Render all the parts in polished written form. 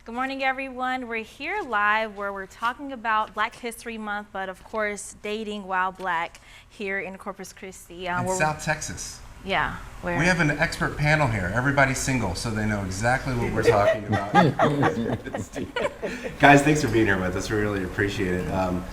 Good morning, everyone. We're here live where we're talking about Black History Month, but of course, dating while Black here in Corpus Christi. In South Texas. Yeah. We have an expert panel here. Everybody's single, so they know exactly what we're talking about. Guys, thanks for being here with us. We really appreciate it.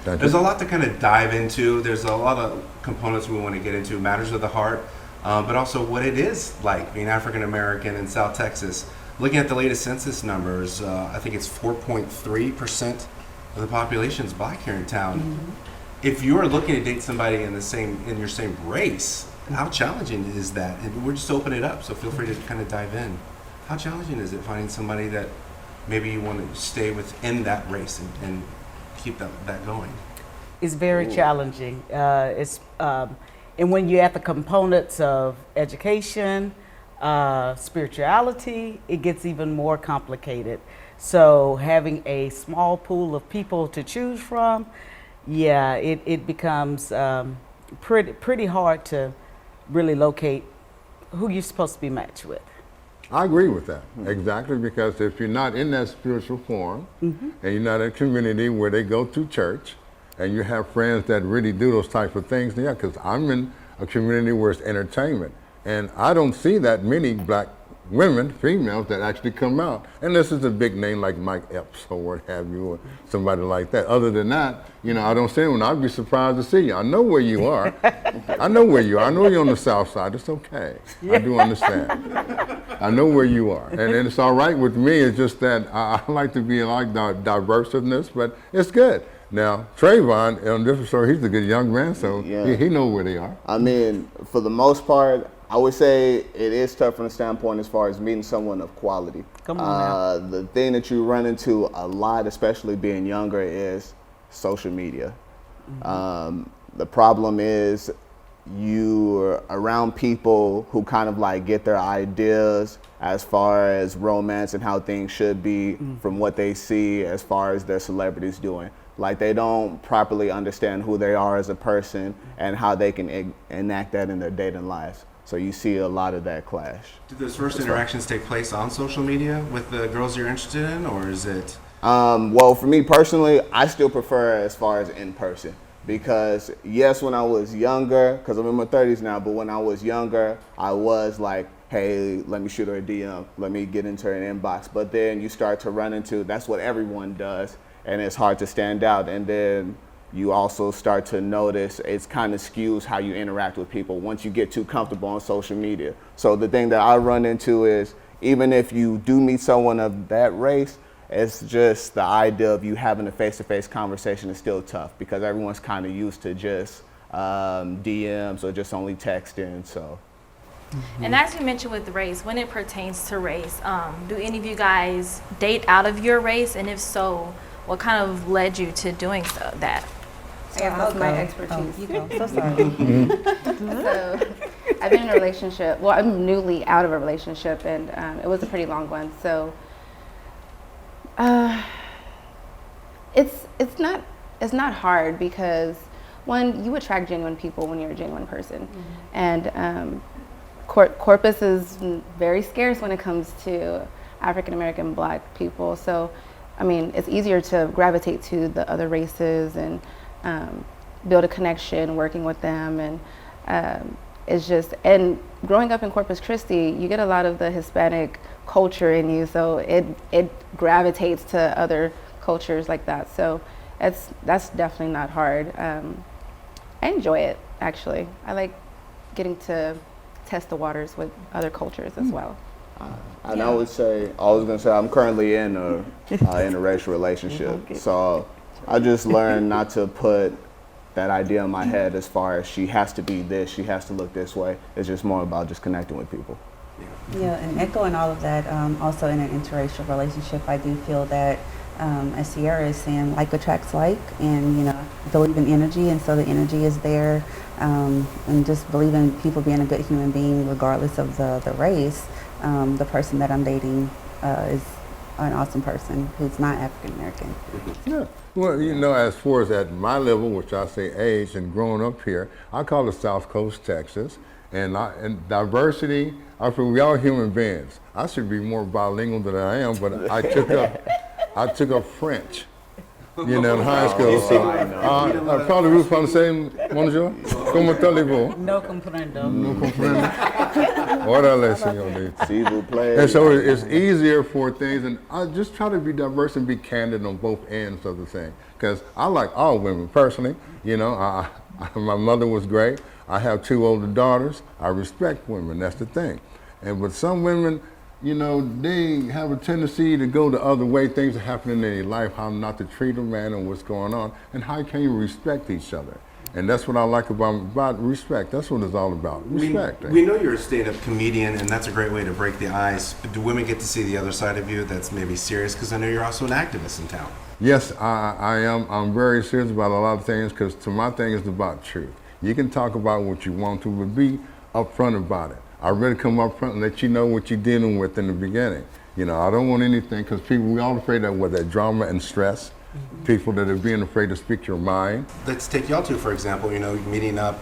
There's a lot to kind of dive into. There's a lot of components we want to get into, matters of the heart, but also what it is like being African American in South Texas. Looking at the latest census numbers, I think it's 4.3% of the population is Black here in town. Mm-hmm. If you are looking to date somebody in your same race, how challenging is that? And we're just open it up, so feel free to kind of dive in. How challenging is it finding somebody that maybe you want to stay within that race and keep that going? It's very challenging. And when you add the components of education, spirituality, it gets even more complicated. So having a small pool of people to choose from, yeah, it becomes pretty hard to really locate who you're supposed to be matched with. I agree with that, exactly, because if you're not in that spiritual forum, and you're not in a community where they go to church, and you have friends that really do those types of things, yeah, because I'm in a community where it's entertainment, and I don't see that many Black women, females, that actually come out. And this is a big name like Mike Epps or what have you, or somebody like that. Other than that, I don't see anyone. I'd be surprised to see you. I know where you are. I know where you are. I know you're on the south side. It's okay. I do understand. I know where you are. And it's all right with me. It's just that I like to be like diverse in this, but it's good. Now, Trayvon, on this story, he's a good young man, so he knows where they are. I mean, for the most part, I would say it is tough from the standpoint as far as meeting someone of quality. Come on now. The thing that you run into a lot, especially being younger, is social media. The problem is you're around people who kind of like get their ideas as far as romance and how things should be from what they see as far as their celebrities doing. Like, they don't properly understand who they are as a person and how they can enact that in their dating lives. So you see a lot of that clash. Do those first interactions take place on social media with the girls you're interested in, or is it? Well, for me personally, I still prefer as far as in person. Because yes, when I was younger, because I'm in my 30s now, but when I was younger, I was like, hey, let me shoot her a DM, let me get into her inbox. But then you start to run into, that's what everyone does, and it's hard to stand out. And then you also start to notice it's kind of skews how you interact with people once you get too comfortable on social media. So the thing that I run into is, even if you do meet someone of that race, it's just the idea of you having a face-to-face conversation is still tough because everyone's kind of used to just DMs or just only texting, so. And as you mentioned with race, when it pertains to race, do any of you guys date out of your race? And if so, what kind of led you to doing that? I guess that's my expertise. You go. So sorry. So I've been in a relationship. Well, I'm newly out of a relationship, and it was a pretty long one. So it's not hard because, one, you attract genuine people when you're a genuine person, and Corpus is very scarce when it comes to African American Black people. So, I mean, it's easier to gravitate to the other races and build a connection working with them. And it's just, and growing up in Corpus Christi, you get a lot of the Hispanic culture in you. So it gravitates to other cultures like that. So that's definitely not hard. I enjoy it, actually. I like getting to test the waters with other cultures as well. And I was gonna say, I'm currently in a interracial relationship. So I just learned not to put that idea in my head as far as she has to be this, she has to look this way. It's just more about just connecting with people. Yeah, and echoing all of that, also in an interracial relationship, I do feel that, as Sierra is saying, like attracts like, and believe in energy, and so the energy is there, and just believe in people being a good human being regardless of the race. The person that I'm dating is an awesome person who's not African American. Yeah. Well, as far as at my level, which I say age and growing up here, I call it South Coast, Texas. And diversity, we all human beings. I should be more bilingual than I am, but I took up I took up French, in high school. So, parlez-vous français, bonjour? Comment allez-vous? No comprendo. No comprendo. Órale, señorita. S'il vous plaît. And so it's easier for things, and I just try to be diverse and be candid on both ends of the thing. Because I like all women personally. My mother was great. I have 2 older daughters. I respect women. That's the thing. And with some women, they have a tendency to go the other way. Things are happening in their life, how not to treat a man and what's going on, and how can you respect each other. And that's what I like about respect. That's what it's all about, respect. We know you're a stand-up comedian, and that's a great way to break the ice. But do women get to see the other side of you that's maybe serious? Because I know you're also an activist in town. Yes, I am. I'm very serious about a lot of things because to my thing is about truth. You can talk about what you want to, but be upfront about it. I'd rather come up front and let you know what you're dealing with in the beginning. I don't want anything because we all afraid of that drama and stress. People that are being afraid to speak your mind. Let's take y'all two, for example, meeting up,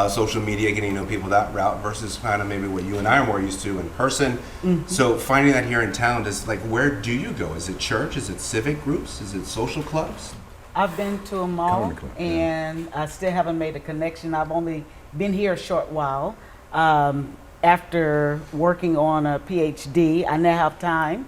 social media, getting to know people that route versus kind of maybe what you and I are more used to in person. So finding that here in town, where do you go? Is it church? Is it civic groups? Is it social clubs? I've been to them all, Comedy club, yeah. and I still haven't made a connection. I've only been here a short while. After working on a PhD, I now have time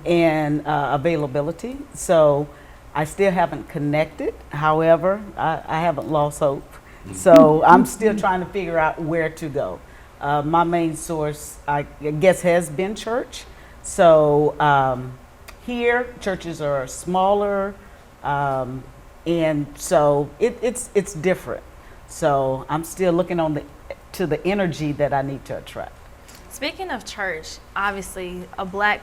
and availability, so I still haven't connected. However, I haven't lost hope. So I'm still trying to figure out where to go. My main source, I guess, has been church. So here, churches are smaller, and so it's different. So I'm still looking to the energy that I need to attract. Speaking of church, obviously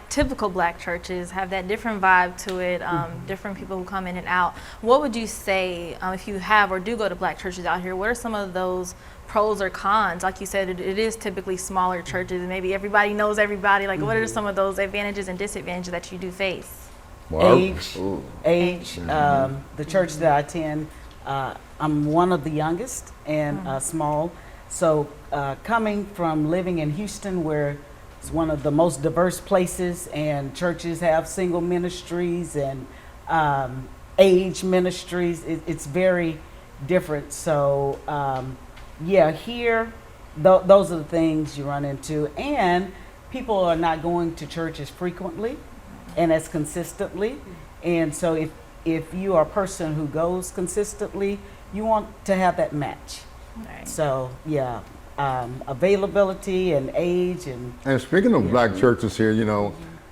typical black churches have that different vibe to it, different people who come in and out. What would you say, if you have or do go to black churches out here, what are some of those pros or cons? Like you said, it is typically smaller churches, and maybe everybody knows everybody. Like, what are some of those advantages and disadvantages that you do face? Age. The church that I attend, I'm one of the youngest and small. So coming from living in Houston, where it's one of the most diverse places, and churches have single ministries and age ministries, it's very different. So here, those are the things you run into. And people are not going to church as frequently and as consistently. And so if you are a person who goes consistently, you want to have that match. Right. So availability and age And speaking of black churches here,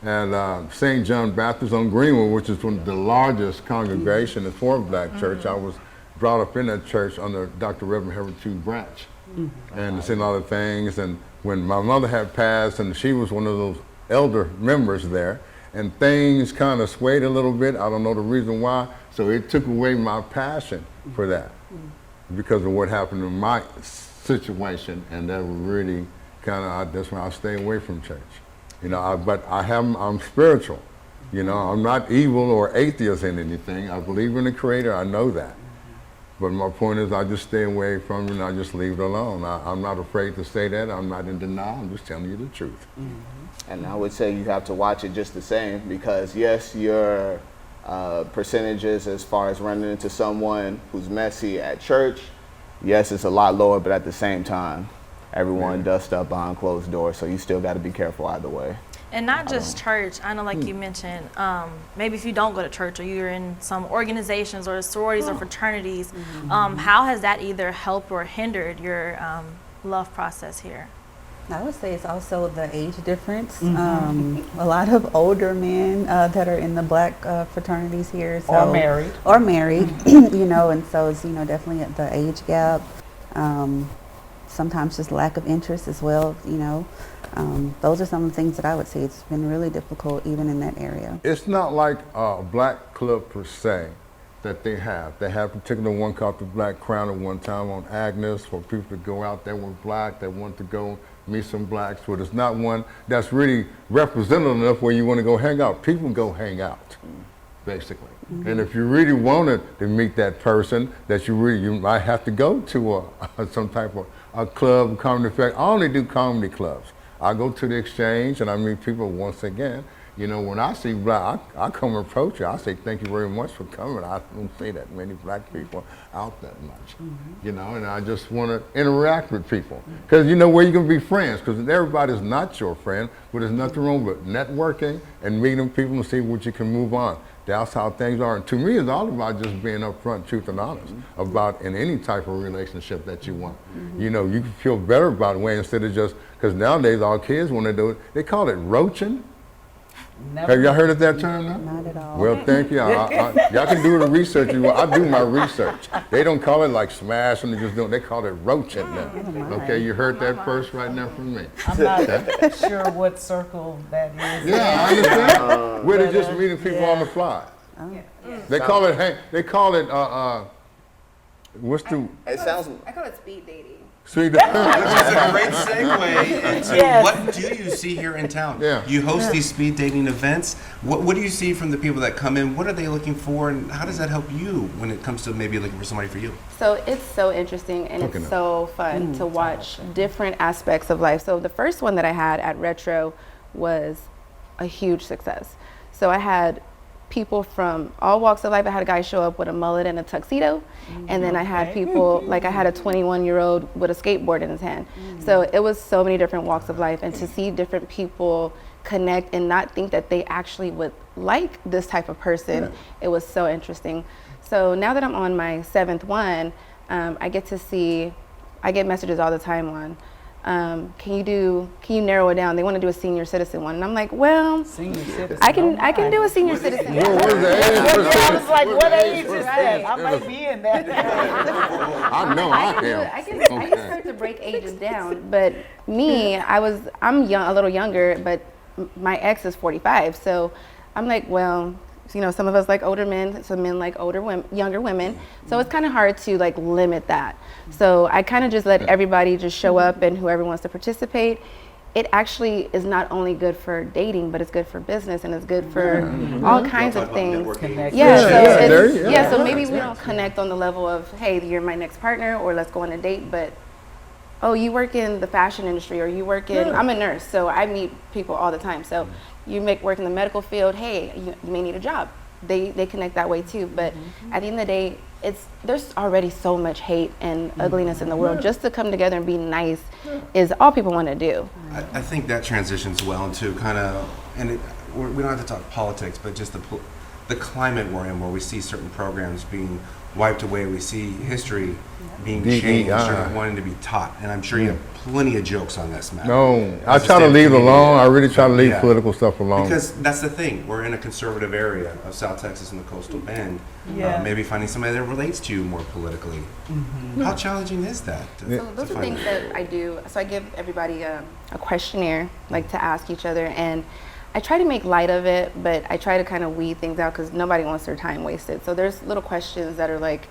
and St. John Baptist on Greenwood, which is one of the largest congregations for a black church. I was brought up in that church under Dr. Reverend Herbert Hugh Branch, and seen a lot of things. And when my mother had passed, and she was one of those elder members there, and things kind of swayed a little bit. I don't know the reason why. So it took away my passion for that because of what happened in my situation, and that really that's why I stay away from church. But I'm spiritual. I'm not evil or atheist in anything. I believe in the Creator. I know that. But my point is, I just stay away from it and I just leave it alone. I'm not afraid to say that. I'm not in denial. I'm just telling you the truth. And I would say you have to watch it just the same because, yes, your percentages as far as running into someone who's messy at church, yes, it's a lot lower, but at the same time, everyone does stuff behind closed doors, so you still got to be careful either way. And not just church. I know, like you mentioned, maybe if you don't go to church or you're in some organizations or sororities or fraternities, how has that either helped or hindered your love process here? I would say it's also the age difference. A lot of older men that are in the black fraternities here. So, Or married, and so it's, definitely the age gap. Sometimes just lack of interest as well, Those are some of the things that I would say it's been really difficult even in that area. It's not like a black club per se that they have. They have a particular one called the Black Crown at one time on Agnes for people to go out there with black, that want to go meet some blacks, but it's not one that's really representative enough where you want to go hang out. People go hang out, basically. And if you really wanted to meet that person, that you might have to go to some type of a club, comedy effect. I only do comedy clubs. I go to the Exchange and I meet people once again, You know, when I see black, I come approach you. I say, thank you very much for coming. I don't see that many black people out that much. You know, and I just want to interact with people. Because you know where you can be friends, because everybody's not your friend, but there's nothing wrong with networking and meeting people and see what you can move on. That's how things are. And to me, it's all about just being upfront, truth, and honest about in any type of relationship that you want. You know, you can feel better about it instead of just, because nowadays all kids want to do it, they call it roaching. Never. Have y'all heard of that term now? Not at all. Well, thank you. Y'all can do the research. I do my research. They don't call it like smash and they just don't. They call it roaching now. Okay, you heard that first right now from me. I'm not sure what circle that is. Yeah, I understand. We're just meeting people on the fly. They call it. They call it. What's the? It sounds. I call it speed dating. See Which is a great segue into Yes. what do you see here in town? Yeah. You host these speed dating events. What do you see from the people that come in? What are they looking for, and how does that help you when it comes to maybe looking for somebody for you? So it's so interesting and it's so fun to watch different aspects of life. So the first one that I had at Retro was a huge success. So I had people from all walks of life. I had a guy show up with a mullet and a tuxedo, and then I had people, like I had a 21-year-old with a skateboard in his hand. So it was so many different walks of life, and to see different people connect and not think that they actually would like this type of person, it was so interesting. So now that I'm on my 7th one, I get messages all the time on, can you narrow it down? They want to do a senior citizen one. And I'm like, well, Senior citizen. I can do a senior citizen. What was the age? I was like, what age is Right. that? I might be in that. I know I am. I can start to break ages down, but I'm young, a little younger, but my ex is 45, so I'm like, well, you know, some of us like older men, some men like younger women, so it's kind of hard to like limit that. So I kind of just let everybody just show up, and whoever wants to participate. It actually is not only good for dating, but it's good for business, and it's good for all kinds of things. Connect. So maybe we don't connect on the level of, hey, you're my next partner, or let's go on a date, but oh, you work in the fashion industry, or you work in, I'm a nurse, so I meet people all the time. So you work in the medical field, hey, you may need a job. They connect that way too. But at the end of the day, there's already so much hate and ugliness in the world. Just to come together and be nice is all people want to do. I think that transitions well into kind of, and we don't have to talk politics, but just the climate we're in, where we see certain programs being wiped away, we see history being changed or wanting to be taught, and I'm sure you have plenty of jokes on this, Matt. No, I try to leave it alone. I really try to leave political stuff alone. Because that's the thing, we're in a conservative area of South Texas and the coastal bend. Maybe finding somebody that relates to you more politically. How challenging is that? So those are things that I do. So I give everybody a questionnaire, like to ask each other, and I try to make light of it, but I try to kind of weed things out because nobody wants their time wasted. So there's little questions that are like,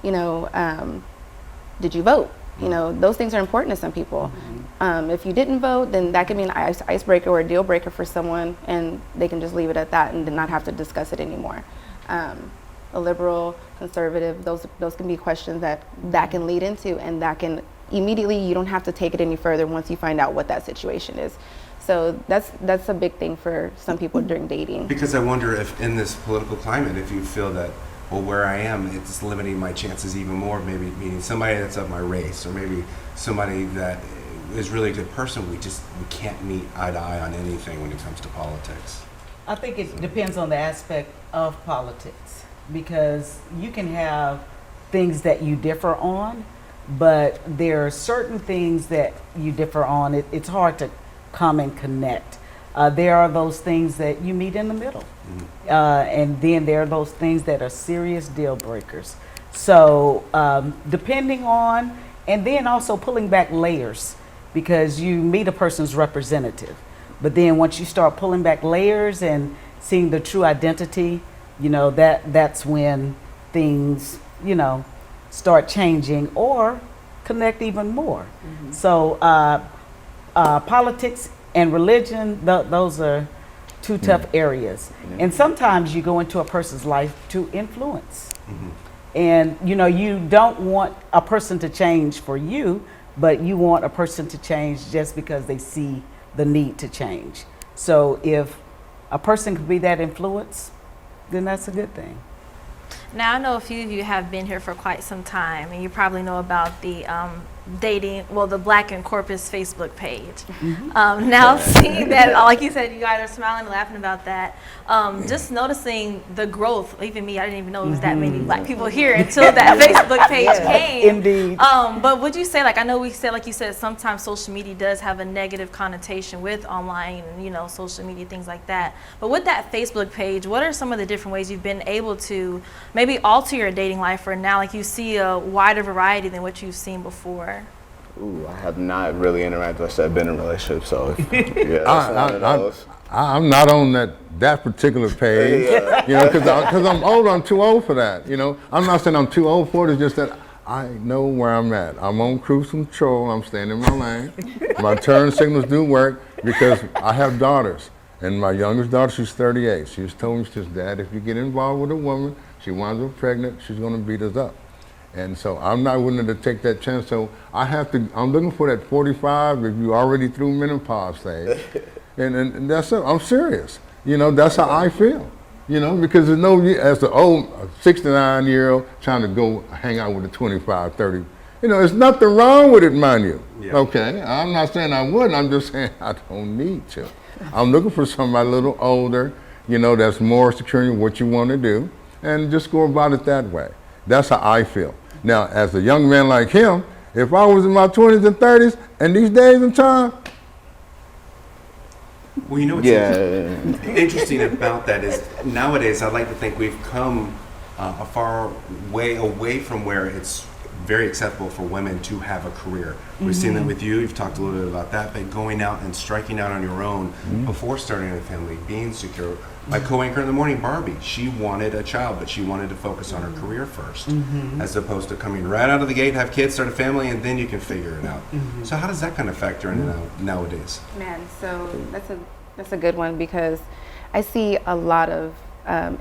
you know, did you vote? You know, those things are important to some people. If you didn't vote, then that could be an icebreaker or a deal breaker for someone, and they can just leave it at that and then not have to discuss it anymore. A liberal, conservative, those can be questions that can lead into, and that can immediately, you don't have to take it any further once you find out what that situation is. So that's a big thing for some people during dating. Because I wonder if in this political climate, if you feel that, well, where I am, it's limiting my chances even more, maybe meeting somebody that's of my race, or maybe somebody that is really a good person. We can't meet eye to eye on anything when it comes to politics. I think it depends on the aspect of politics, because you can have things that you differ on, but there are certain things that you differ on. It's hard to come and connect. There are those things that you meet in the middle. And then there are those things that are serious deal breakers. So depending on, and then also pulling back layers, because you meet a person's representative. But then once you start pulling back layers and seeing the true identity, you know, that's when things, you know, start changing or connect even more. So politics and religion, those are two tough areas. And sometimes you go into a person's life to influence. And, you know, you don't want a person to change for you, but you want a person to change just because they see the need to change. So if a person could be that influence, then that's a good thing. Now, I know a few of you have been here for quite some time, and you probably know about the the Black in Corpus Facebook page. Now, seeing that, like you said, you guys are smiling and laughing about that. Just noticing the growth, even me, I didn't even know there was that many Black people here until that Facebook page came. Indeed. But would you say, like, I know we said, like you said, sometimes social media does have a negative connotation with online and, social media, things like that. But with that Facebook page, what are some of the different ways you've been able to maybe alter your dating life, or now, like, you see a wider variety than what you've seen before? Ooh, I have not really interacted with I've been in a relationship, so yeah, that's one of those. I'm not on that particular page, because I'm old. I'm too old for that. I'm not saying I'm too old for it. It's just that I know where I'm at. I'm on cruise control. I'm staying in my lane. My turn signals do work because I have daughters, and my youngest daughter, she's 38. She's told me, she says, "Dad, if you get involved with a woman, she winds up pregnant, she's going to beat us up." And so I'm not willing to take that chance. So I'm looking for that 45 if you already through menopause stage. and that's it. I'm serious. That's how I feel. Because there's no, as an old 69-year-old trying to go hang out with a 25, 30. There's nothing wrong with it, mind you. Yeah. Okay, I'm not saying I wouldn't. I'm just saying I don't need to. I'm looking for somebody a little older, that's more secure in what you want to do, and just go about it that way. That's how I feel. Now, as a young man like him, if I was in my 20s and 30s, and these days and time. Well, what's interesting about that is nowadays I'd like to think we've come a far way away from where it's very acceptable for women to have a career. We've seen that with you. You've talked a little bit about that, but going out and striking out on your own before starting a family, being secure. My co-anchor in the morning, Barbie, she wanted a child, but she wanted to focus on her career first, as opposed to coming right out of the gate, have kids, start a family, and then you can figure it out. So how does that kind of factor in nowadays? Man, so that's a good one, because I see a lot of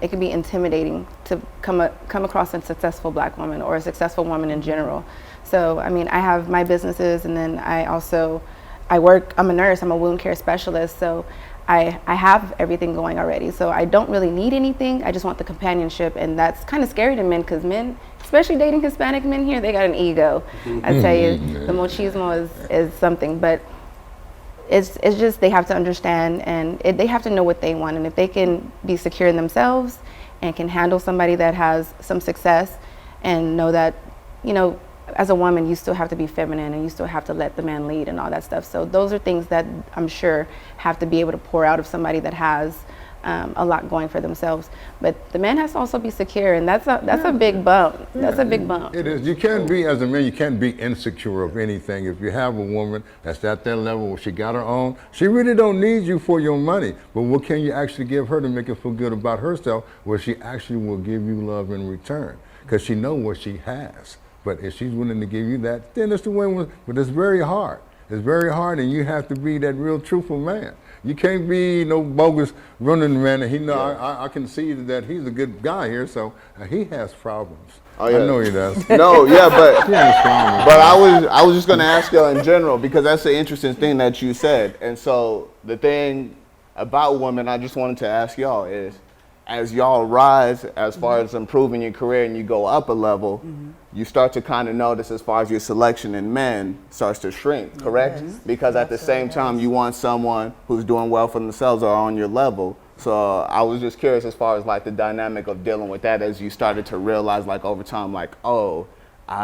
it can be intimidating to come across a successful Black woman or a successful woman in general. So I mean, I have my businesses, and then I work. I'm a nurse. I'm a wound care specialist. So I have everything going already. So I don't really need anything. I just want the companionship, and that's kind of scary to men, because men, especially dating Hispanic men here, they got an ego. I tell you, the machismo is something, but it's just they have to understand, and they have to know what they want, and if they can be secure in themselves and can handle somebody that has some success, and know that, as a woman, you still have to be feminine, and you still have to let the man lead and all that stuff. So those are things that I'm sure have to be able to pour out of somebody that has a lot going for themselves. But the man has to also be secure, and that's a big bump. That's a big bump. It is. You can't be, as a man, you can't be insecure of anything. If you have a woman that's at that level where she got her own, she really don't need you for your money. But what can you actually give her to make her feel good about herself, where she actually will give you love in return? Because she knows what she has. But if she's willing to give you that, then it's the way. But it's very hard. It's very hard, and you have to be that real truthful man. You can't be no bogus running man. And I can see that he's a good guy here, so he has problems. Oh, yeah. I know he does. No, yeah, but He has problems. but I was just gonna ask y'all in general, because that's the interesting thing that you said. And so the thing about women, I just wanted to ask y'all is, as y'all rise as far as improving your career and you go up a level, you start to kind of notice as far as your selection in men starts to shrink, correct? Yes. Because at the same time, you want someone who's doing well for themselves or on your level. So I was just curious as far as like the dynamic of dealing with that as you started to realize like over time, like, oh,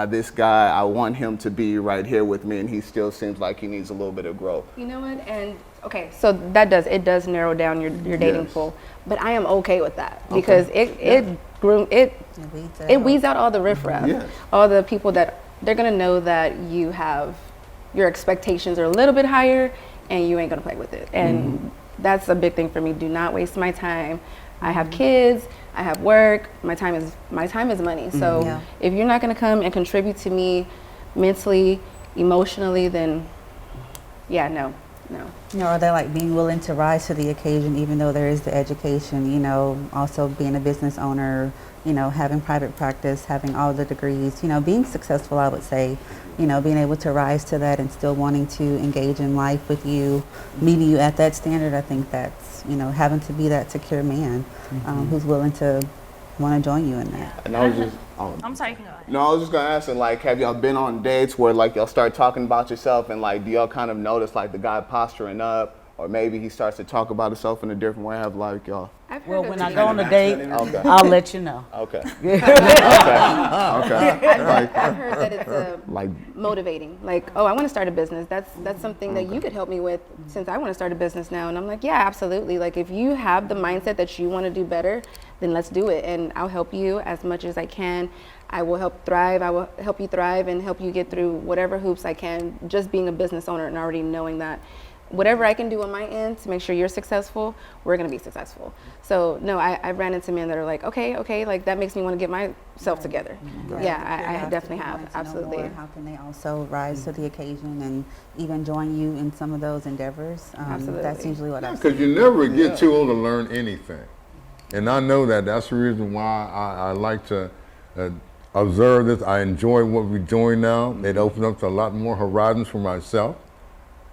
this guy, I want him to be right here with me, and he still seems like he needs a little bit of growth. You know what? And okay, so it does narrow down your dating Yes. pool, but I am okay with that, because it weeds out all the riffraff, Yes. all the people that they're gonna know that your expectations are a little bit higher, and you ain't gonna play with it, and that's a big thing for me. Do not waste my time. I have kids, I have work, my time is money. So Yeah. if you're not gonna come and contribute to me mentally, emotionally, then yeah, no. no. You know, are they like being willing to rise to the occasion, even though there is the education, you know, also being a business owner, you know, having private practice, having all the degrees, you know, being successful, I would say, you know, being able to rise to that and still wanting to engage in life with you, meeting you at that standard. I think that's, you know, having to be that secure man who's willing to want to join you in that. And I was just, I'm sorry, you can go ahead. no, I was just gonna ask, like, have y'all been on dates where like y'all start talking about yourself, and like, do y'all kind of notice like the guy posturing up, or maybe he starts to talk about himself in a different way? Have like y'all? I've heard Well, of when it. I go on a date, Okay. I'll let you know. Okay. Okay. I've heard that it's Like, motivating. Like, oh, I want to start a business. That's something that you could help me with, since I want to start a business now. And I'm like, yeah, absolutely. Like, if you have the mindset that you want to do better, then let's do it. And I'll help you as much as I can. I will help thrive. I will help you thrive and help you get through whatever hoops I can. Just being a business owner and already knowing that whatever I can do on my end to make sure you're successful, we're going to be successful. So no, I've ran into men that are like, okay, like that makes me want to get myself together. Right. Yeah, The I curiosity, definitely have, wanting to know absolutely. more. How can they also rise to the occasion and even join you in some of those endeavors? Absolutely. That's usually what I've Because you never get too old to learn anything. And I know that. That's the reason why I like to observe this. I enjoy what we're doing now. It opens up to a lot more horizons for myself.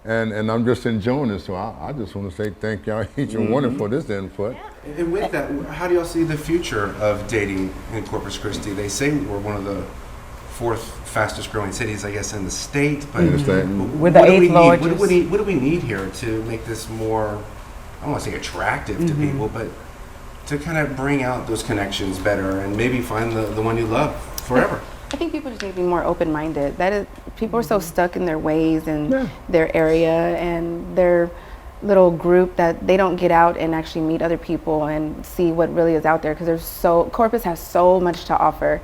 And I'm just enjoying it. So I just want to say thank y'all each and one for this input. And with that, how do y'all see the future of dating in Corpus Christi? They say we're one of the fourth fastest growing cities, I guess, in the state. But Understand? We're the what do we eighth need? largest. What do we need here to make this more, I don't want to say attractive to people, but to kind of bring out those connections better and maybe find the one you love forever? I think people just need to be more open-minded. That is, people are so stuck in their ways and their area and their little group that they don't get out and actually meet other people and see what really is out there. Because Corpus has so much to offer.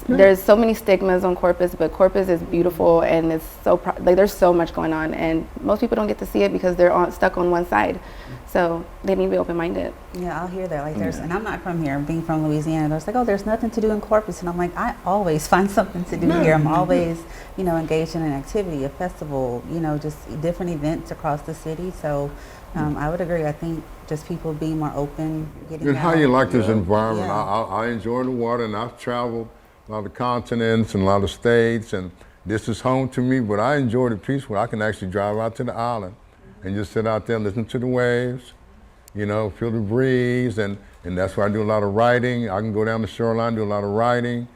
There's so many stigmas on Corpus, but Corpus is beautiful and it's like there's so much going on, and most people don't get to see it because they're stuck on one side. So they need to be open-minded. Yeah, I'll hear that. Like there's, and I'm not from here, being from Louisiana. There's like, oh, there's nothing to do in Corpus, and I'm like, I always find something to do here. I'm always, you know, engaged in an activity, a festival, you know, just different events across the city. So I would agree. I think just people being more open, getting And out. how you like this environment. Yeah. I enjoy the water, and I've traveled a lot of continents and a lot of states, and this is home to me, but I enjoy the peace where I can actually drive out to the island and just sit out there, listen to the waves, you know, feel the breeze, and that's where I do a lot of writing. I can go down the shoreline, do a lot of writing,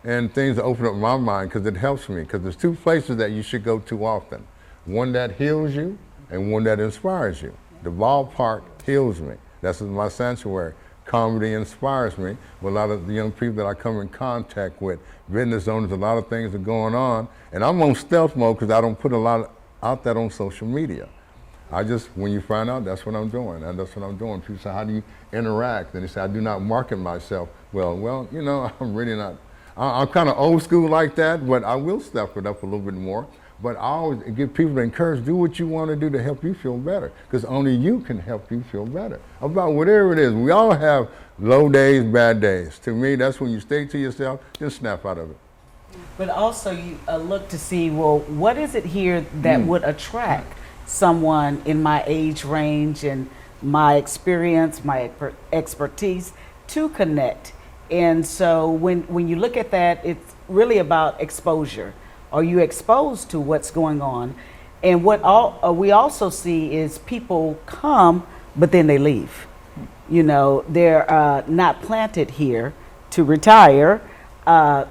and things that open up my mind because it helps me, because there's two places that you should go to often. One that heals you and one that inspires you. The ballpark heals me. That's my sanctuary. Comedy inspires me with a lot of the young people that I come in contact with, business owners, a lot of things are going on, and I'm on stealth mode because I don't put a lot out there on social media. I just, when you find out, that's what I'm doing, and that's what I'm doing. People say, how do you interact? And they say, I do not market myself. Well, you know, I'm really not, I'm kind of old school like that, but I will step it up a little bit more. But I always give people the encourage, do what you want to do to help you feel better, because only you can help you feel better about whatever it is. We all have low days, bad days. To me, that's when you stay to yourself, then snap out of it. But also you look to see, well, what is it here that would attract someone in my age range and my experience, my expertise to connect. And so when you look at that, it's really about exposure. Are you exposed to what's going on? And what we also see is people come, but then they leave. You know, they're not planted here to retire.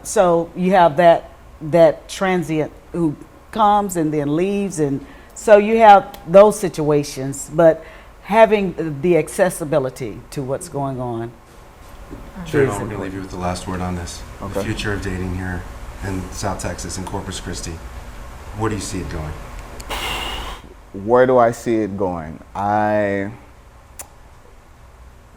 So you have that transient who comes and then leaves, and so you have those situations, but having the accessibility to what's going on. Sure, we're going to leave you with the last word on this. Okay. The future of dating here in South Texas, in Corpus Christi. Where do you see it going? Where do I see it going? I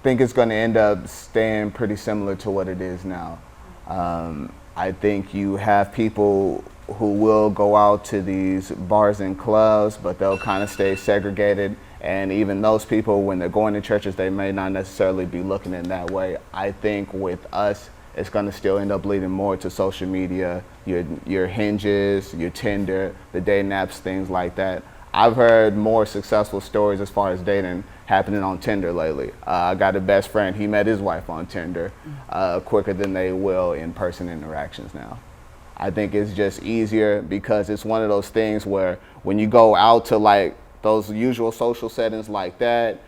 think it's going to end up staying pretty similar to what it is now. I think you have people who will go out to these bars and clubs, but they'll kind of stay segregated. And even those people, when they're going to churches, they may not necessarily be looking in that way. I think with us, it's going to still end up leading more to social media, your Hinges, your Tinder, the dating apps, things like that. I've heard more successful stories as far as dating happening on Tinder lately. I got a best friend, he met his wife on Tinder quicker than they will in-person interactions now. I think it's just easier because it's one of those things where when you go out to like those usual social settings like that,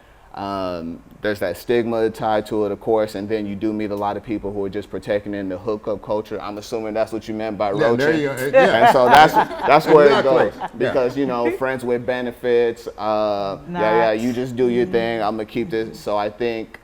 there's that stigma tied to it, of course, and then you do meet a lot of people who are just partaking in the hookup culture. I'm assuming that's what you meant by roaching. there you go. Yeah. And so that's where Exactly. it goes because you know friends with benefits. Yeah, you just do your thing. I'm gonna keep this. So I think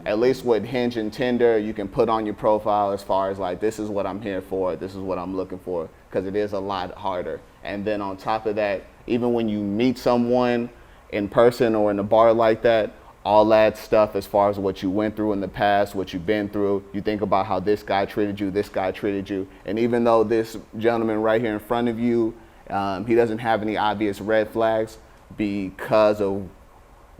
at least with Hinge and Tinder, you can put on your profile as far as like this is what I'm here for, this is what I'm looking for, because it is a lot harder. And then on top of that, even when you meet someone in person or in a bar like that, all that stuff as far as what you went through in the past, what you've been through, you think about how this guy treated you, this guy treated you. And even though this gentleman right here in front of you, he doesn't have any obvious red flags because of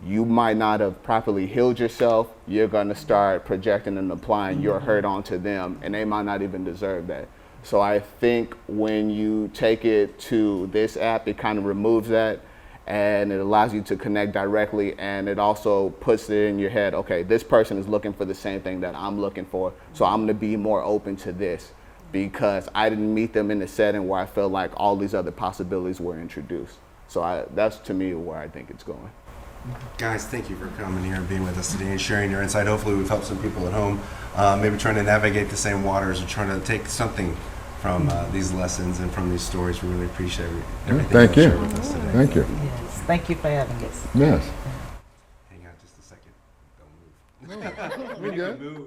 you might not have properly healed yourself, you're gonna start projecting and applying your hurt onto them, and they might not even deserve that. So I think when you take it to this app, it kind of removes that, and it allows you to connect directly, and it also puts it in your head, okay, this person is looking for the same thing that I'm looking for, so I'm gonna be more open to this because I didn't meet them in a setting where I felt like all these other possibilities were introduced. So that's to me where I think it's going. Guys, thank you for coming here and being with us today and sharing your insight. Hopefully we've helped some people at home, maybe trying to navigate the same waters or trying to take something from these lessons and from these stories. We really appreciate everything Thank you you. shared with us today. Thank you. Yes. Thank you for having us. Yes. Hang on just a second. Don't move. We We good. can move.